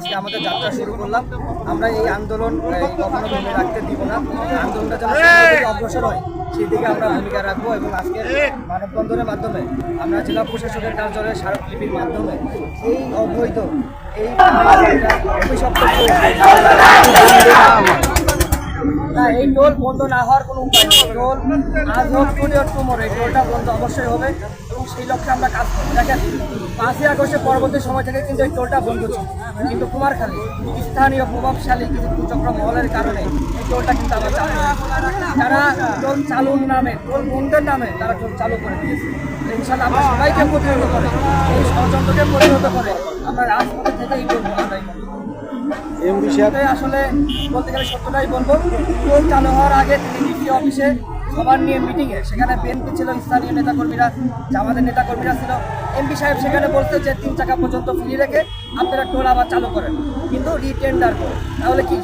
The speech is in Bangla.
আজকে আমাদের যাত্রা শুরু করলাম। আমরা এই আন্দোলন কখনো ধরে রাখতে দিব না। আন্দোলনটা যেন অগ্রসর হয় সেই দিকে আমরা ভূমিকা রাখবো এবং আজকের মানববন্ধনের মাধ্যমে আমরা জেলা প্রশাসকের কার্যালয়ের স্মারকলিপির মাধ্যমে এই অবৈধ এই অভিশপ্ত না, এই টোল বন্ধ না হওয়ার কোনো উপায় নেই। টোল আজ হোক টুডে হোক টুমোরো, এই টোলটা বন্ধ অবশ্যই হবে এবং সেই লক্ষ্যে আমরা কাজ করবো। দেখেন 5ই আগস্টের পরবর্তী সময় থেকে কিন্তু এই টোলটা বন্ধ ছিল, কিন্তু কুমারখালী স্থানীয় প্রভাবশালী কিছু কুচক্র মহলের কারণে এই টোলটা কিন্তু আমরা চালু যারা টোল চালুর নামে টোল বন্ধের নামে তারা টোল চালু করে দিয়েছে। ইনশাল্লাহ আমরা সবাইকে প্রতিহত করে এই ষড়যন্ত্রকে প্রতিহত করে আমরা রাজপথে থেকে এই টোল আদায় করবো। আসলে বলতে গেলে সত্যটাই বলবো, টোল চালু হওয়ার আগে তিনি ডিসি অফিসে সবার নিয়ে মিটিংয়ে সেখানে বিএনপি ছিল, স্থানীয় নেতাকর্মীরা, জামাতের নেতাকর্মীরা ছিল। এমপি সাহেব সেখানে বলতে যে 3 চাকা পর্যন্ত ফ্রি রেখে আপনারা টোল আবার চালু করেন, কিন্তু রিটেন্ডার করে। তাহলে কি